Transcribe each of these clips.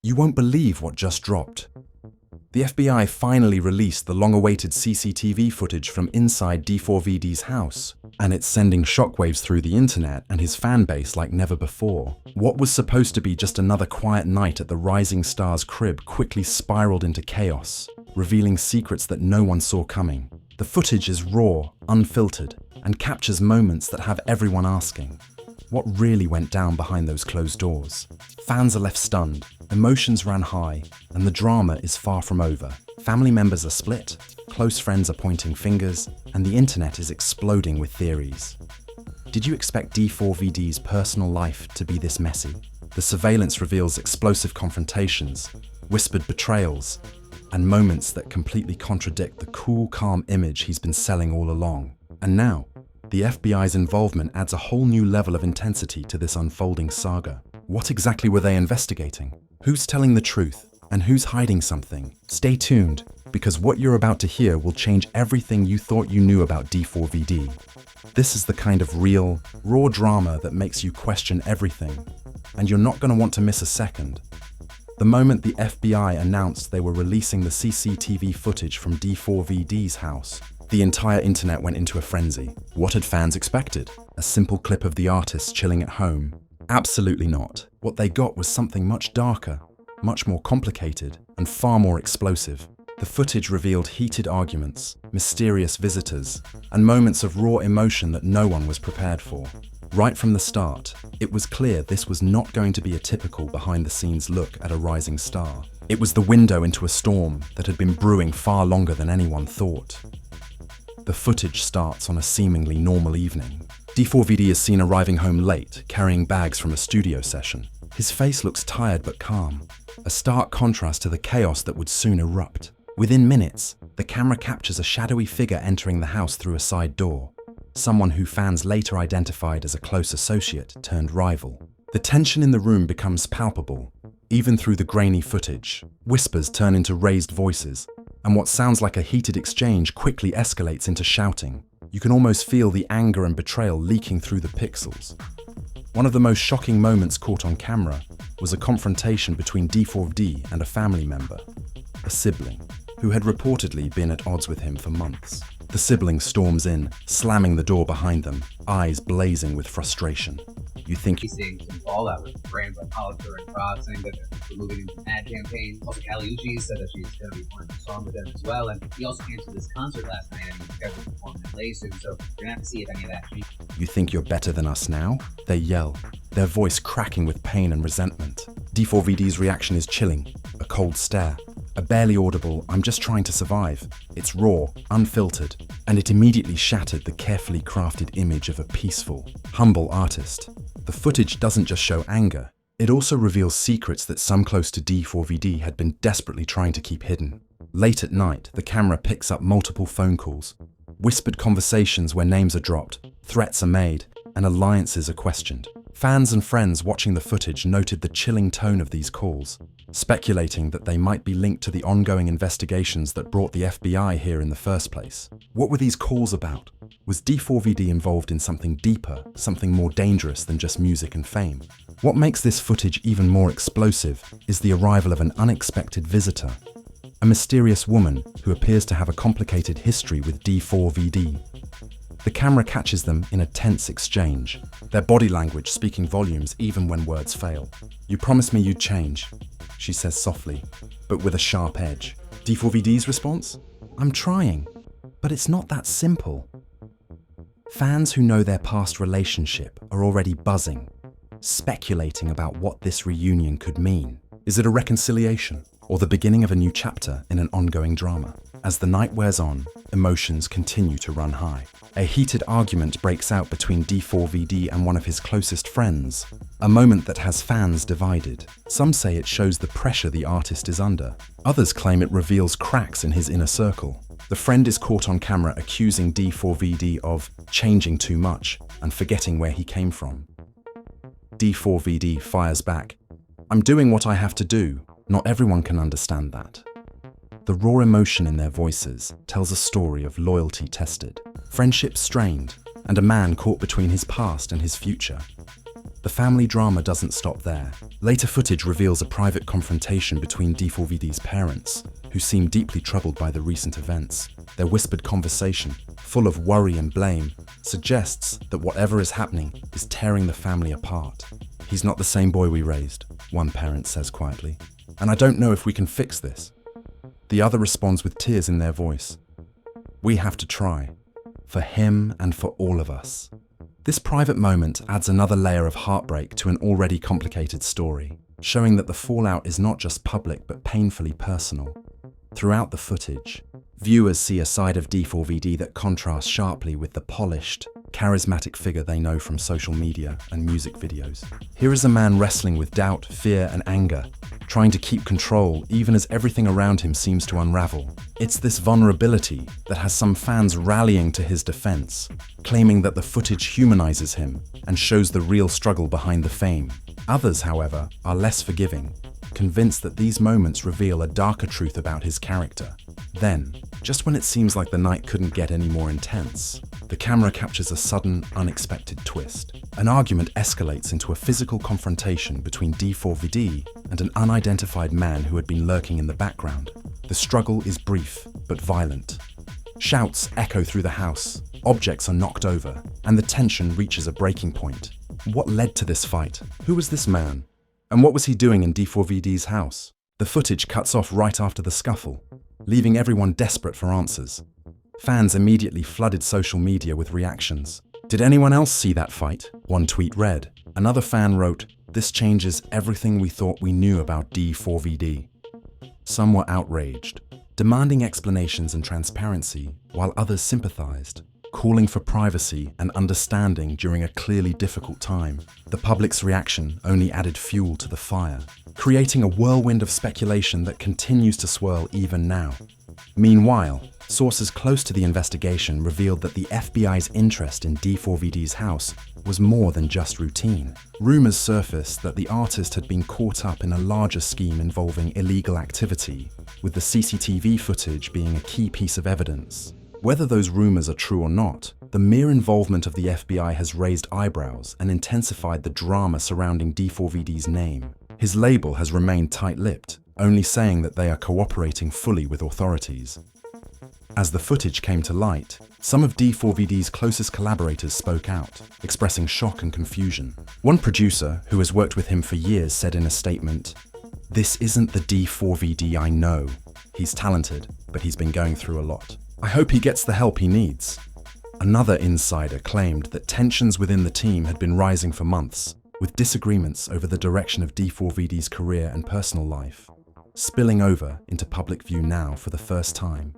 You won't believe what just dropped. The FBI finally released the long-awaited CCTV footage from inside D4vd's house, and it's sending shockwaves through the internet and his fan base like never before. What was supposed to be just another quiet night at the rising star's crib quickly spiraled into chaos, revealing secrets that no one saw coming. The footage is raw, unfiltered, and captures moments that have everyone asking, what really went down behind those closed doors? Fans are left stunned, emotions ran high, and the drama is far from over. Family members are split, close friends are pointing fingers, and the internet is exploding with theories. Did you expect D4vd's personal life to be this messy? The surveillance reveals explosive confrontations, whispered betrayals, and moments that completely contradict the cool, calm image he's been selling all along. And now, the FBI's involvement adds a whole new level of intensity to this unfolding saga. What exactly were they investigating? Who's telling the truth? And who's hiding something? Stay tuned, because what you're about to hear will change everything you thought you knew about D4vd. This is the kind of real, raw drama that makes you question everything, and you're not going to want to miss a second. The moment the FBI announced they were releasing the CCTV footage from D4vd's house, the entire internet went into a frenzy. What had fans expected? A simple clip of the artist chilling at home? Absolutely not. What they got was something much darker, much more complicated, and far more explosive. The footage revealed heated arguments, mysterious visitors, and moments of raw emotion that no one was prepared for. Right from the start, it was clear this was not going to be a typical behind-the-scenes look at a rising star. It was the window into a storm that had been brewing far longer than anyone thought. The footage starts on a seemingly normal evening. D4vd is seen arriving home late, carrying bags from a studio session. His face looks tired but calm, a stark contrast to the chaos that would soon erupt. Within minutes, the camera captures a shadowy figure entering the house through a side door, someone who fans later identified as a close associate turned rival. The tension in the room becomes palpable, even through the grainy footage. Whispers turn into raised voices, and what sounds like a heated exchange quickly escalates into shouting. You can almost feel the anger and betrayal leaking through the pixels. One of the most shocking moments caught on camera was a confrontation between D4vd and a family member, a sibling, who had reportedly been at odds with him for months. The sibling storms in, slamming the door behind them, eyes blazing with frustration. You think He's seeing some fallout with brands like Hollister and Crocs saying that they're moving into an ad campaign. Also, Callie Uchis said that she's going to be performing a song with them as well. And he also came to this concert last night and he's scheduled to perform in LA soon. So you're going to have to see if any of that changes. You think you're better than us now? They yell, their voice cracking with pain and resentment. D4vd's reaction is chilling, a cold stare, a barely audible, "I'm just trying to survive." It's raw, unfiltered, and it immediately shattered the carefully crafted image of a peaceful, humble artist. The footage doesn't just show anger, it also reveals secrets that some close to D4vd had been desperately trying to keep hidden. Late at night, the camera picks up multiple phone calls, whispered conversations where names are dropped, threats are made, and alliances are questioned. Fans and friends watching the footage noted the chilling tone of these calls, speculating that they might be linked to the ongoing investigations that brought the FBI here in the first place. What were these calls about? Was D4vd involved in something deeper, something more dangerous than just music and fame? What makes this footage even more explosive is the arrival of an unexpected visitor, a mysterious woman who appears to have a complicated history with D4vd. The camera catches them in a tense exchange, their body language speaking volumes even when words fail. "You promised me you'd change," she says softly, but with a sharp edge. D4vd's response? "I'm trying, but it's not that simple." Fans who know their past relationship are already buzzing, speculating about what this reunion could mean. Is it a reconciliation, or the beginning of a new chapter in an ongoing drama? As the night wears on, emotions continue to run high. A heated argument breaks out between D4vd and one of his closest friends, a moment that has fans divided. Some say it shows the pressure the artist is under. Others claim it reveals cracks in his inner circle. The friend is caught on camera accusing D4vd of changing too much and forgetting where he came from. D4vd fires back, "I'm doing what I have to do. Not everyone can understand that." The raw emotion in their voices tells a story of loyalty tested, friendship strained, and a man caught between his past and his future. The family drama doesn't stop there. Later footage reveals a private confrontation between D4vd's parents, who seem deeply troubled by the recent events. Their whispered conversation, full of worry and blame, suggests that whatever is happening is tearing the family apart. "He's not the same boy we raised," one parent says quietly, "and I don't know if we can fix this." The other responds with tears in their voice. "We have to try. For him and for all of us." This private moment adds another layer of heartbreak to an already complicated story, showing that the fallout is not just public but painfully personal. Throughout the footage, viewers see a side of D4vd that contrasts sharply with the polished, charismatic figure they know from social media and music videos. Here is a man wrestling with doubt, fear, and anger, trying to keep control even as everything around him seems to unravel. It's this vulnerability that has some fans rallying to his defense, claiming that the footage humanizes him and shows the real struggle behind the fame. Others, however, are less forgiving, convinced that these moments reveal a darker truth about his character. Then, just when it seems like the night couldn't get any more intense, the camera captures a sudden, unexpected twist. An argument escalates into a physical confrontation between D4vd and an unidentified man who had been lurking in the background. The struggle is brief, but violent. Shouts echo through the house, objects are knocked over, and the tension reaches a breaking point. What led to this fight? Who was this man? And what was he doing in D4vd's house? The footage cuts off right after the scuffle, leaving everyone desperate for answers. Fans immediately flooded social media with reactions. "Did anyone else see that fight?" one tweet read. Another fan wrote, "This changes everything we thought we knew about D4vd." Some were outraged, demanding explanations and transparency, while others sympathized, calling for privacy and understanding during a clearly difficult time. The public's reaction only added fuel to the fire, creating a whirlwind of speculation that continues to swirl even now. Meanwhile, sources close to the investigation revealed that the FBI's interest in D4vd's house was more than just routine. Rumors surfaced that the artist had been caught up in a larger scheme involving illegal activity, with the CCTV footage being a key piece of evidence. Whether those rumors are true or not, the mere involvement of the FBI has raised eyebrows and intensified the drama surrounding D4vd's name. His label has remained tight-lipped, only saying that they are cooperating fully with authorities. As the footage came to light, some of D4vd's closest collaborators spoke out, expressing shock and confusion. One producer, who has worked with him for years, said in a statement, "This isn't the D4vd I know. He's talented, but he's been going through a lot. I hope he gets the help he needs." Another insider claimed that tensions within the team had been rising for months, with disagreements over the direction of D4vd's career and personal life, spilling over into public view now for the first time.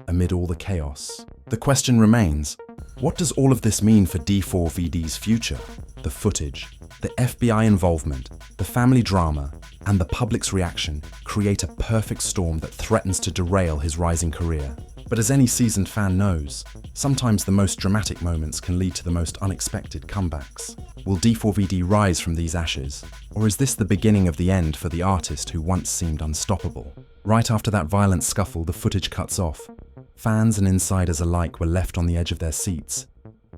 Amid all the chaos, the question remains, what does all of this mean for D4vd's future? The footage, the FBI involvement, the family drama, and the public's reaction create a perfect storm that threatens to derail his rising career. But as any seasoned fan knows, sometimes the most dramatic moments can lead to the most unexpected comebacks. Will D4vd rise from these ashes? Or is this the beginning of the end for the artist who once seemed unstoppable? Right after that violent scuffle, the footage cuts off. Fans and insiders alike were left on the edge of their seats,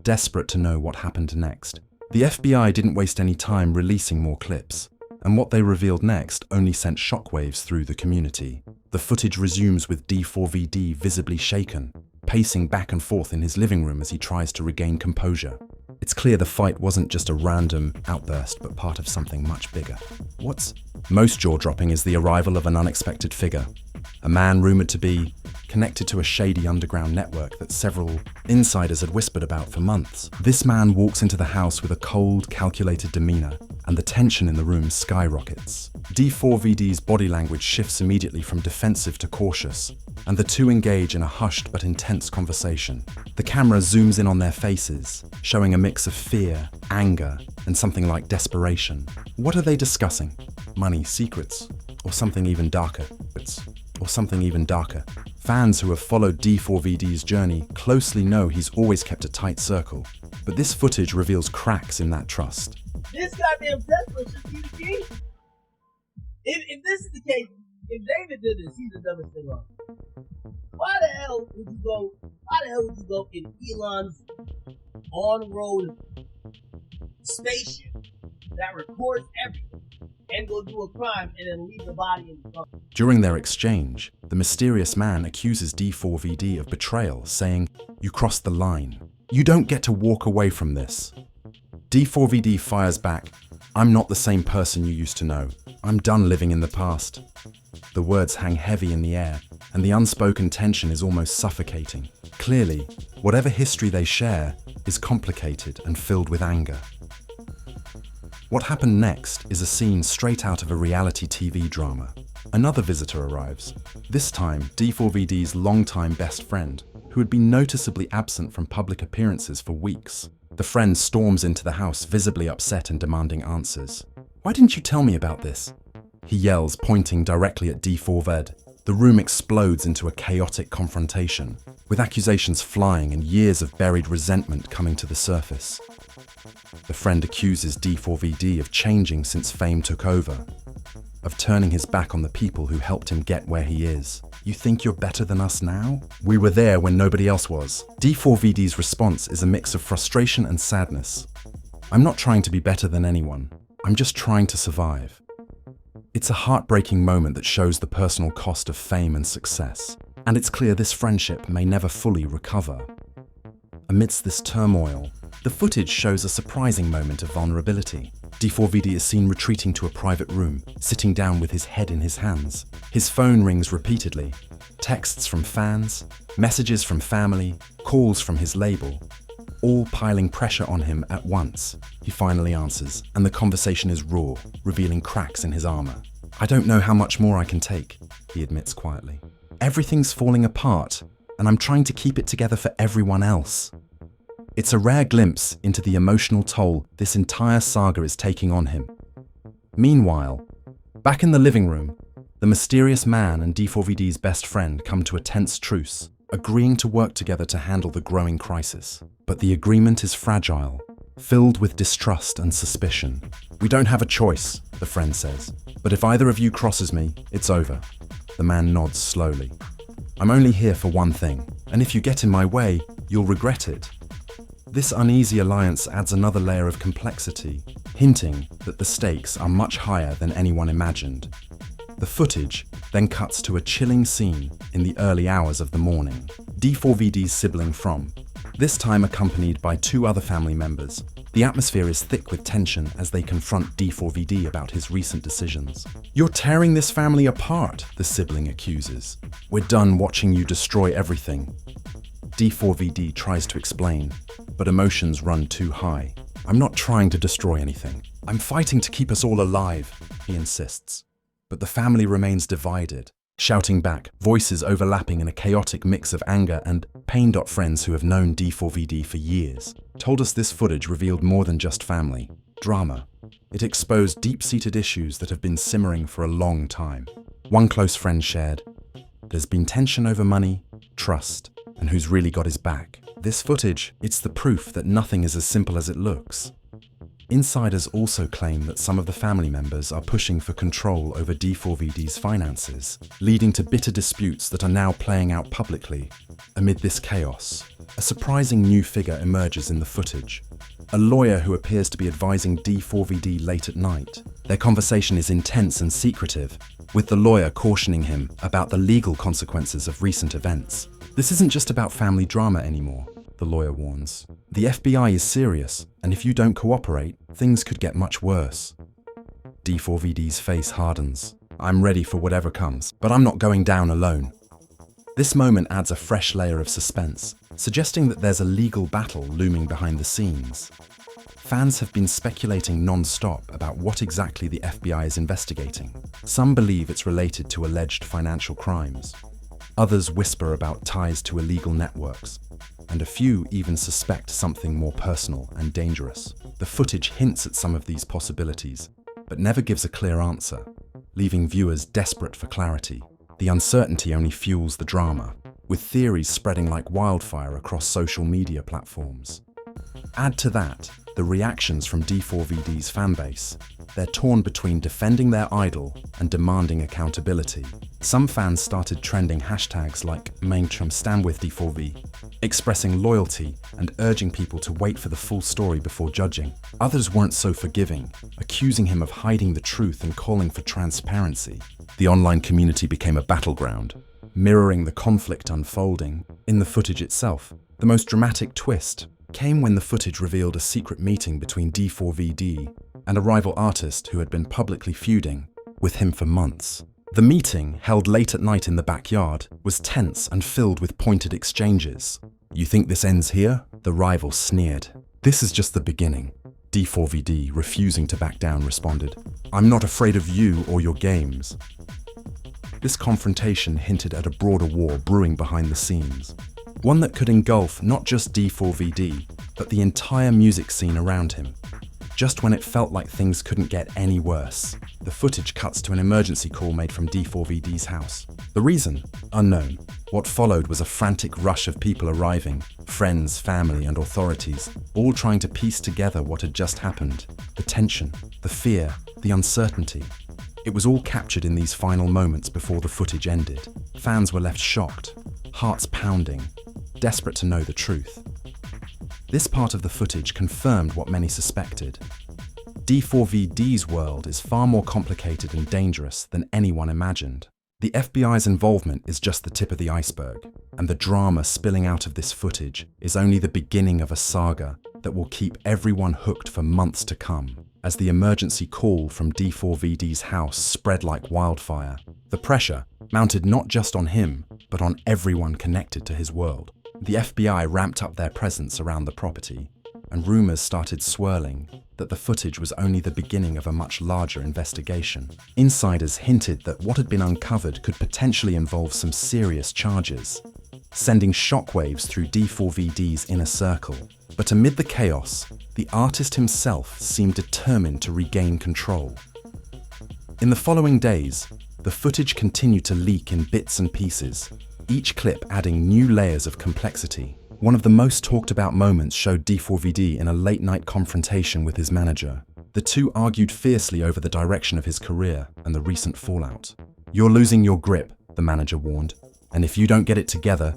desperate to know what happened next. The FBI didn't waste any time releasing more clips, and what they revealed next only sent shockwaves through the community. The footage resumes with D4vd visibly shaken, pacing back and forth in his living room as he tries to regain composure. It's clear the fight wasn't just a random outburst, but part of something much bigger. What's most jaw-dropping is the arrival of an unexpected figure, a man rumored to be connected to a shady underground network that several insiders had whispered about for months. This man walks into the house with a cold, calculated demeanor, and the tension in the room skyrockets. D4vd's body language shifts immediately from defensive to cautious, and the two engage in a hushed but intense conversation. The camera zooms in on their faces, showing a mix of fear, anger, and something like desperation. What are they discussing? Money, secrets, or something even darker? Fans who have followed D4vd's journey closely know he's always kept a tight circle, but this footage reveals cracks in that trust. This goddamn Tesla should be the king. If this is the case, if David did this, he's the dumbest thing on. Why the hell would you go in Elon's on-road spaceship that records everything and go do a crime and then leave the body in the car. During their exchange, the mysterious man accuses D4vd of betrayal, saying, "You crossed the line. You don't get to walk away from this." D4vd fires back, "I'm not the same person you used to know. I'm done living in the past." The words hang heavy in the air, and the unspoken tension is almost suffocating. Clearly, whatever history they share is complicated and filled with anger. What happened next is a scene straight out of a reality TV drama. Another visitor arrives, this time D4vd's longtime best friend, who had been noticeably absent from public appearances for weeks. The friend storms into the house, visibly upset and demanding answers. "Why didn't you tell me about this?" he yells, pointing directly at D4vd. The room explodes into a chaotic confrontation, with accusations flying and years of buried resentment coming to the surface. The friend accuses D4vd of changing since fame took over, of turning his back on the people who helped him get where he is. "You think you're better than us now? We were there when nobody else was." D4vd's response is a mix of frustration and sadness. "I'm not trying to be better than anyone. I'm just trying to survive." It's a heartbreaking moment that shows the personal cost of fame and success, and it's clear this friendship may never fully recover. Amidst this turmoil, the footage shows a surprising moment of vulnerability. D4vd is seen retreating to a private room, sitting down with his head in his hands. His phone rings repeatedly. Texts from fans, messages from family, calls from his label, all piling pressure on him at once. He finally answers, and the conversation is raw, revealing cracks in his armor. "I don't know how much more I can take," he admits quietly. "Everything's falling apart, and I'm trying to keep it together for everyone else." It's a rare glimpse into the emotional toll this entire saga is taking on him. Meanwhile, back in the living room, the mysterious man and D4vd's best friend come to a tense truce, agreeing to work together to handle the growing crisis. But the agreement is fragile, filled with distrust and suspicion. "We don't have a choice," the friend says. "But if either of you crosses me, it's over." The man nods slowly. "I'm only here for one thing, and if you get in my way, you'll regret it." This uneasy alliance adds another layer of complexity, hinting that the stakes are much higher than anyone imagined. The footage then cuts to a chilling scene in the early hours of the morning. D4vd's sibling from, this time accompanied by two other family members. The atmosphere is thick with tension as they confront D4vd about his recent decisions. "You're tearing this family apart," the sibling accuses. "We're done watching you destroy everything." D4vd tries to explain, but emotions run too high. "I'm not trying to destroy anything. I'm fighting to keep us all alive," he insists. But the family remains divided, shouting back, voices overlapping in a chaotic mix of anger and pain. Friends who have known D4vd for years told us this footage revealed more than just family drama. It exposed deep-seated issues that have been simmering for a long time. One close friend shared, "There's been tension over money, trust, and who's really got his back." This footage, it's the proof that nothing is as simple as it looks. Insiders also claim that some of the family members are pushing for control over D4vd's finances, leading to bitter disputes that are now playing out publicly. Amid this chaos, a surprising new figure emerges in the footage, a lawyer who appears to be advising D4vd late at night. Their conversation is intense and secretive, with the lawyer cautioning him about the legal consequences of recent events. "This isn't just about family drama anymore," the lawyer warns. "The FBI is serious, and if you don't cooperate, things could get much worse." D4vd's face hardens. "I'm ready for whatever comes, but I'm not going down alone." This moment adds a fresh layer of suspense, suggesting that there's a legal battle looming behind the scenes. Fans have been speculating non-stop about what exactly the FBI is investigating. Some believe it's related to alleged financial crimes. Others whisper about ties to illegal networks, and a few even suspect something more personal and dangerous. The footage hints at some of these possibilities, but never gives a clear answer, leaving viewers desperate for clarity. The uncertainty only fuels the drama, with theories spreading like wildfire across social media platforms. Add to that the reactions from D4vd's fanbase. They're torn between defending their idol and demanding accountability. Some fans started trending hashtags like #MainTrumStandWithD4v, expressing loyalty and urging people to wait for the full story before judging. Others weren't so forgiving, accusing him of hiding the truth and calling for transparency. The online community became a battleground, mirroring the conflict unfolding in the footage itself. The most dramatic twist came when the footage revealed a secret meeting between D4vd and a rival artist who had been publicly feuding with him for months. The meeting, held late at night in the backyard, was tense and filled with pointed exchanges. "You think this ends here?" the rival sneered. "This is just the beginning." D4vd, refusing to back down, responded, "I'm not afraid of you or your games." This confrontation hinted at a broader war brewing behind the scenes, one that could engulf not just D4vd, but the entire music scene around him. Just when it felt like things couldn't get any worse, the footage cuts to an emergency call made from D4vd's house. The reason? Unknown. What followed was a frantic rush of people arriving, friends, family, and authorities, all trying to piece together what had just happened. The tension, the fear, the uncertainty. It was all captured in these final moments before the footage ended. Fans were left shocked, hearts pounding, desperate to know the truth. This part of the footage confirmed what many suspected. D4vd's world is far more complicated and dangerous than anyone imagined. The FBI's involvement is just the tip of the iceberg, and the drama spilling out of this footage is only the beginning of a saga that will keep everyone hooked for months to come. As the emergency call from D4vd's house spread like wildfire, the pressure mounted not just on him, but on everyone connected to his world. The FBI ramped up their presence around the property, and rumors started swirling that the footage was only the beginning of a much larger investigation. Insiders hinted that what had been uncovered could potentially involve some serious charges, sending shockwaves through D4vd's inner circle. But amid the chaos, the artist himself seemed determined to regain control. In the following days, the footage continued to leak in bits and pieces, each clip adding new layers of complexity. One of the most talked about moments showed D4vd in a late-night confrontation with his manager. The two argued fiercely over the direction of his career and the recent fallout. "You're losing your grip," the manager warned, "and if you don't get it together,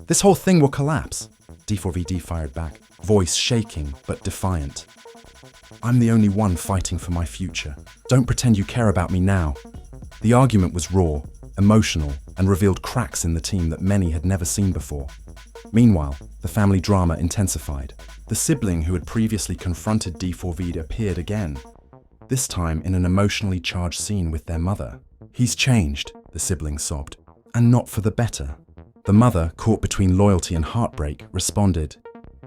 this whole thing will collapse." D4vd fired back, voice shaking but defiant. "I'm the only one fighting for my future. Don't pretend you care about me now." The argument was raw, emotional, and revealed cracks in the team that many had never seen before. Meanwhile, the family drama intensified. The sibling who had previously confronted D4vd appeared again, this time in an emotionally charged scene with their mother. "He's changed," the sibling sobbed, "and not for the better." The mother, caught between loyalty and heartbreak, responded,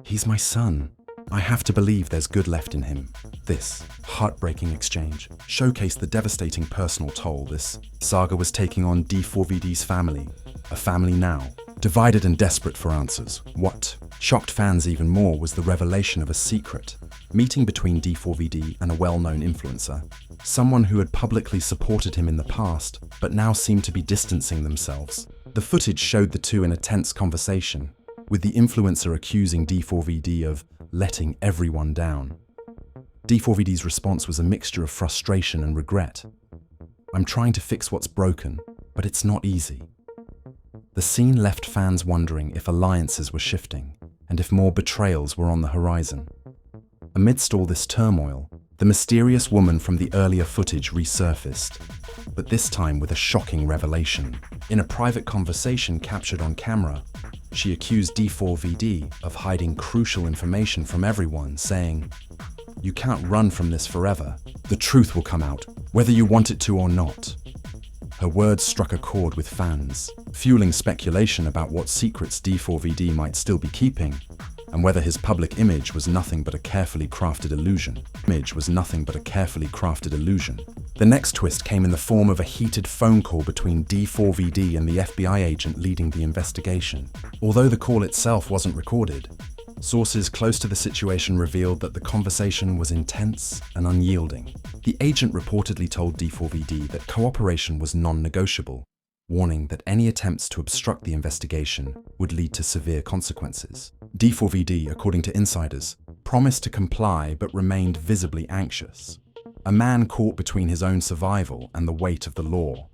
"He's my son. I have to believe there's good left in him." This heartbreaking exchange showcased the devastating personal toll this saga was taking on D4vd's family, a family now divided and desperate for answers. What shocked fans even more was the revelation of a secret meeting between D4vd and a well-known influencer, someone who had publicly supported him in the past but now seemed to be distancing themselves. The footage showed the two in a tense conversation, with the influencer accusing D4vd of letting everyone down. D4vd's response was a mixture of frustration and regret. "I'm trying to fix what's broken, but it's not easy." The scene left fans wondering if alliances were shifting and if more betrayals were on the horizon. Amidst all this turmoil, the mysterious woman from the earlier footage resurfaced, but this time with a shocking revelation. In a private conversation captured on camera, she accused D4vd of hiding crucial information from everyone, saying, "You can't run from this forever. The truth will come out, whether you want it to or not." Her words struck a chord with fans, fueling speculation about what secrets D4vd might still be keeping, and whether his public image was nothing but a carefully crafted illusion. The next twist came in the form of a heated phone call between D4vd and the FBI agent leading the investigation. Although the call itself wasn't recorded, sources close to the situation revealed that the conversation was intense and unyielding. The agent reportedly told D4vd that cooperation was non-negotiable, warning that any attempts to obstruct the investigation would lead to severe consequences. D4vd, according to insiders, promised to comply but remained visibly anxious. A man caught between his own survival and the weight of the law.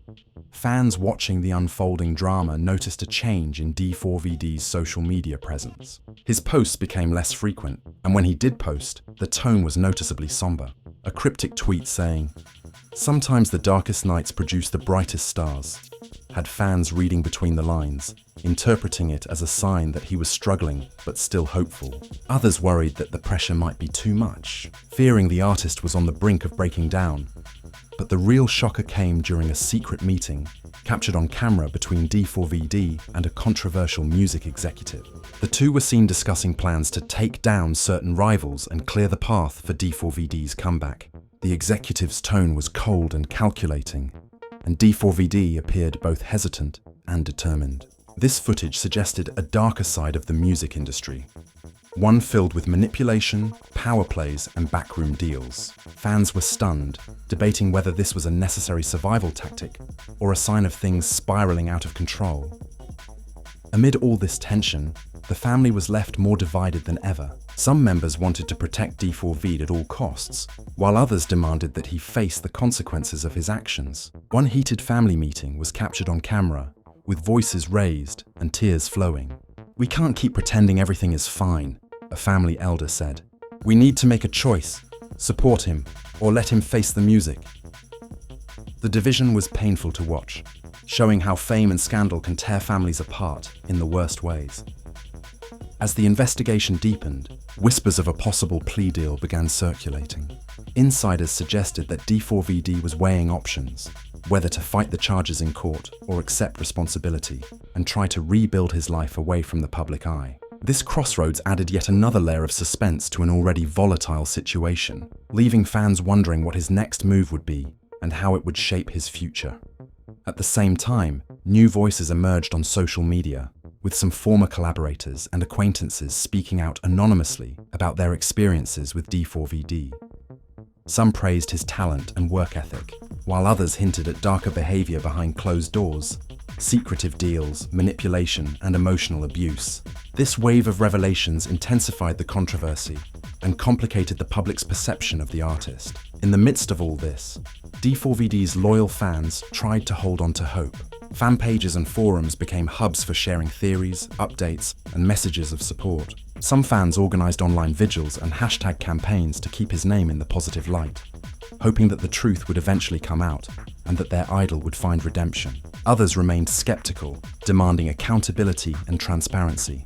Fans watching the unfolding drama noticed a change in D4vd's social media presence. His posts became less frequent, and when he did post, the tone was noticeably somber. A cryptic tweet saying, "Sometimes the darkest nights produce the brightest stars," had fans reading between the lines, interpreting it as a sign that he was struggling but still hopeful. Others worried that the pressure might be too much, fearing the artist was on the brink of breaking down. But the real shocker came during a secret meeting captured on camera between D4vd and a controversial music executive. The two were seen discussing plans to take down certain rivals and clear the path for D4vd's comeback. The executive's tone was cold and calculating, and D4vd appeared both hesitant and determined. This footage suggested a darker side of the music industry, one filled with manipulation, power plays, and backroom deals. Fans were stunned, debating whether this was a necessary survival tactic or a sign of things spiraling out of control. Amid all this tension, the family was left more divided than ever. Some members wanted to protect D4vd at all costs, while others demanded that he face the consequences of his actions. One heated family meeting was captured on camera, with voices raised and tears flowing. "We can't keep pretending everything is fine," a family elder said. "We need to make a choice, support him, or let him face the music." The division was painful to watch, showing how fame and scandal can tear families apart in the worst ways. As the investigation deepened, whispers of a possible plea deal began circulating. Insiders suggested that D4vd was weighing options, whether to fight the charges in court or accept responsibility and try to rebuild his life away from the public eye. This crossroads added yet another layer of suspense to an already volatile situation, leaving fans wondering what his next move would be and how it would shape his future. At the same time, new voices emerged on social media, with some former collaborators and acquaintances speaking out anonymously about their experiences with D4vd. Some praised his talent and work ethic, while others hinted at darker behavior behind closed doors, secretive deals, manipulation, and emotional abuse. This wave of revelations intensified the controversy and complicated the public's perception of the artist. In the midst of all this, D4vd's loyal fans tried to hold on to hope. Fan pages and forums became hubs for sharing theories, updates, and messages of support. Some fans organized online vigils and hashtag campaigns to keep his name in the positive light, hoping that the truth would eventually come out and that their idol would find redemption. Others remained skeptical, demanding accountability and transparency.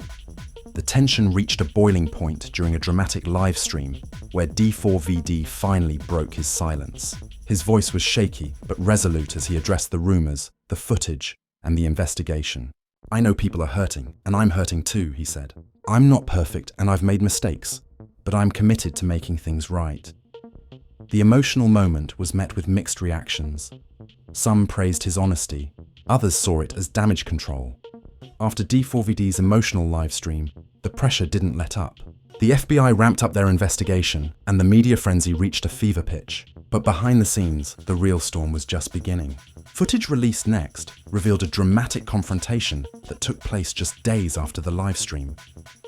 The tension reached a boiling point during a dramatic live stream where D4vd finally broke his silence. His voice was shaky but resolute as he addressed the rumors, the footage, and the investigation. "I know people are hurting, and I'm hurting too," he said. "I'm not perfect and I've made mistakes, but I'm committed to making things right." The emotional moment was met with mixed reactions. Some praised his honesty, others saw it as damage control. After D4vd's emotional livestream, the pressure didn't let up. The FBI ramped up their investigation, and the media frenzy reached a fever pitch. But behind the scenes, the real storm was just beginning. Footage released next revealed a dramatic confrontation that took place just days after the livestream.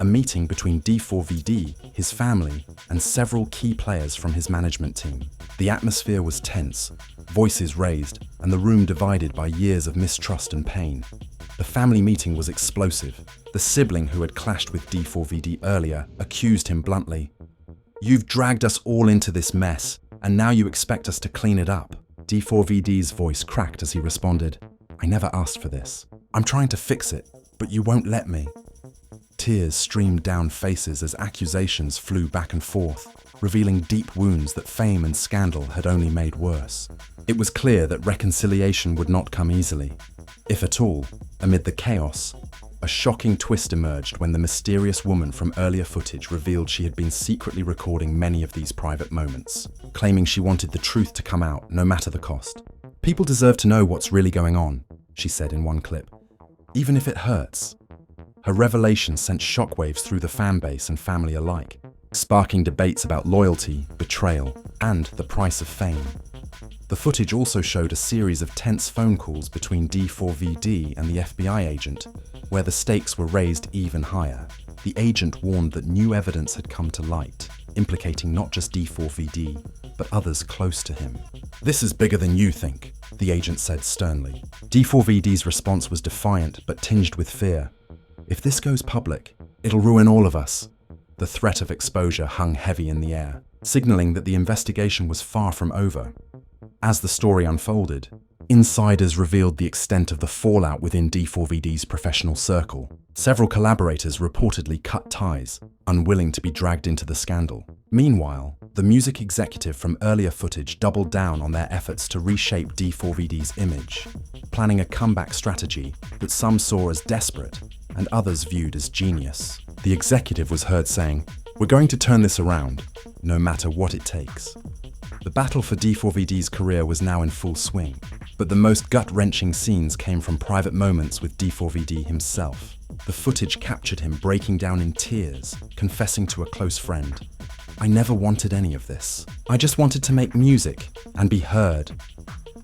A meeting between D4vd, his family, and several key players from his management team. The atmosphere was tense, voices raised, and the room divided by years of mistrust and pain. The family meeting was explosive. The sibling who had clashed with D4vd earlier accused him bluntly. "You've dragged us all into this mess, and now you expect us to clean it up." D4vd's voice cracked as he responded, "I never asked for this. I'm trying to fix it, but you won't let me." Tears streamed down faces as accusations flew back and forth, revealing deep wounds that fame and scandal had only made worse. It was clear that reconciliation would not come easily, if at all. Amid the chaos, a shocking twist emerged when the mysterious woman from earlier footage revealed she had been secretly recording many of these private moments, claiming she wanted the truth to come out no matter the cost. "People deserve to know what's really going on," she said in one clip, "even if it hurts." Her revelation sent shockwaves through the fan base and family alike, sparking debates about loyalty, betrayal, and the price of fame. The footage also showed a series of tense phone calls between D4vd and the FBI agent, where the stakes were raised even higher. The agent warned that new evidence had come to light, implicating not just D4vd, but others close to him. "This is bigger than you think," the agent said sternly. D4vd's response was defiant but tinged with fear. If this goes public, it'll ruin all of us. The threat of exposure hung heavy in the air, signaling that the investigation was far from over. As the story unfolded, insiders revealed the extent of the fallout within D4vd's professional circle. Several collaborators reportedly cut ties, unwilling to be dragged into the scandal. Meanwhile, the music executive from earlier footage doubled down on their efforts to reshape D4vd's image, planning a comeback strategy that some saw as desperate and others viewed as genius. The executive was heard saying, "We're going to turn this around, no matter what it takes." The battle for D4vd's career was now in full swing, but the most gut-wrenching scenes came from private moments with D4vd himself. The footage captured him breaking down in tears, confessing to a close friend, "I never wanted any of this. I just wanted to make music and be heard."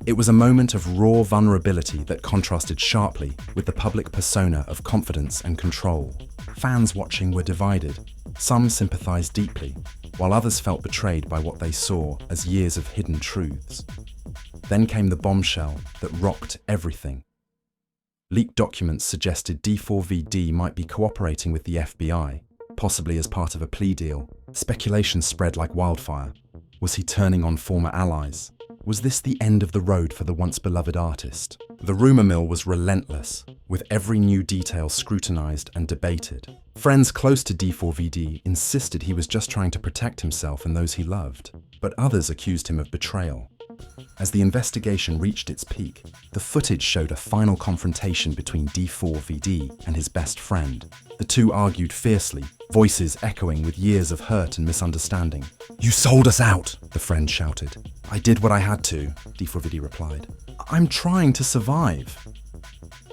It was a moment of raw vulnerability that contrasted sharply with the public persona of confidence and control. Fans watching were divided. Some sympathized deeply, while others felt betrayed by what they saw as years of hidden truths. Then came the bombshell that rocked everything. Leaked documents suggested D4vd might be cooperating with the FBI, possibly as part of a plea deal. Speculation spread like wildfire. Was he turning on former allies? Was this the end of the road for the once beloved artist? The rumor mill was relentless, with every new detail scrutinized and debated. Friends close to D4vd insisted he was just trying to protect himself and those he loved, but others accused him of betrayal. As the investigation reached its peak, the footage showed a final confrontation between D4vd and his best friend. The two argued fiercely, voices echoing with years of hurt and misunderstanding. "You sold us out," the friend shouted. "I did what I had to," D4vd replied. "I'm trying to survive."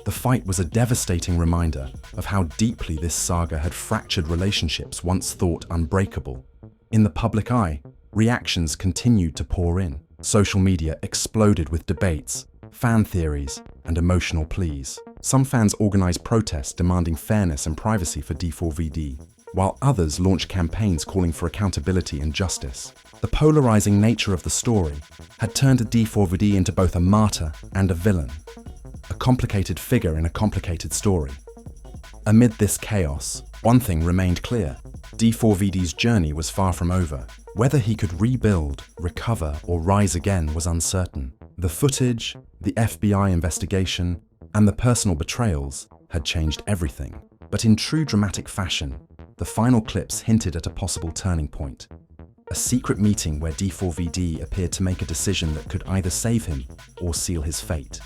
The fight was a devastating reminder of how deeply this saga had fractured relationships once thought unbreakable. In the public eye, reactions continued to pour in. Social media exploded with debates, fan theories, and emotional pleas. Some fans organized protests demanding fairness and privacy for D4vd, while others launched campaigns calling for accountability and justice. The polarizing nature of the story had turned D4vd into both a martyr and a villain, a complicated figure in a complicated story. Amid this chaos, one thing remained clear: D4vd's journey was far from over. Whether he could rebuild, recover, or rise again was uncertain. The footage, the FBI investigation, and the personal betrayals had changed everything. But in true dramatic fashion, the final clips hinted at a possible turning point. A secret meeting where D4vd appeared to make a decision that could either save him or seal his fate.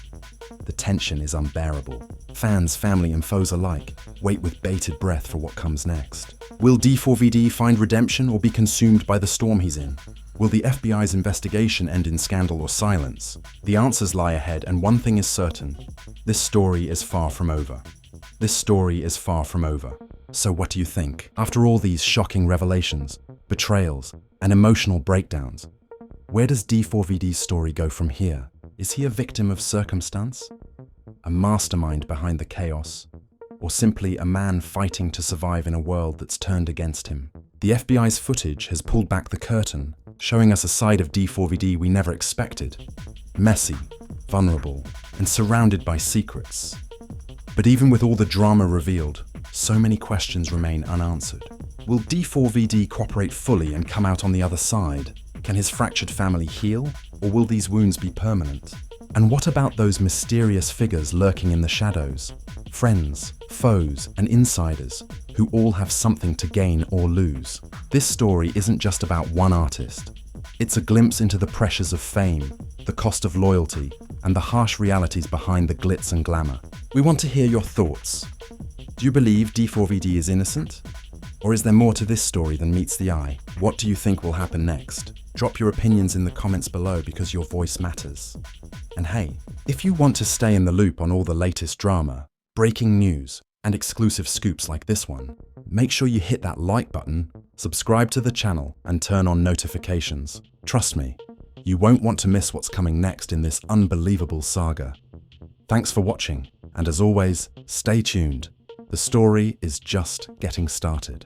The tension is unbearable. Fans, family, and foes alike wait with bated breath for what comes next. Will D4vd find redemption or be consumed by the storm he's in? Will the FBI's investigation end in scandal or silence? The answers lie ahead, and one thing is certain: this story is far from over. This story is far from over. So what do you think? After all these shocking revelations, betrayals, and emotional breakdowns, where does D4vd's story go from here? Is he a victim of circumstance? A mastermind behind the chaos? Or simply a man fighting to survive in a world that's turned against him? The FBI's footage has pulled back the curtain, showing us a side of D4vd we never expected. Messy, vulnerable, and surrounded by secrets. But even with all the drama revealed, so many questions remain unanswered. Will D4vd cooperate fully and come out on the other side? Can his fractured family heal, or will these wounds be permanent? And what about those mysterious figures lurking in the shadows? Friends, foes, and insiders who all have something to gain or lose. This story isn't just about one artist. It's a glimpse into the pressures of fame, the cost of loyalty, and the harsh realities behind the glitz and glamour. We want to hear your thoughts. Do you believe D4vd is innocent? Or is there more to this story than meets the eye? What do you think will happen next? Drop your opinions in the comments below, because your voice matters. And hey, if you want to stay in the loop on all the latest drama, breaking news, and exclusive scoops like this one, make sure you hit that like button, subscribe to the channel, and turn on notifications. Trust me, you won't want to miss what's coming next in this unbelievable saga. Thanks for watching, and as always, stay tuned. The story is just getting started.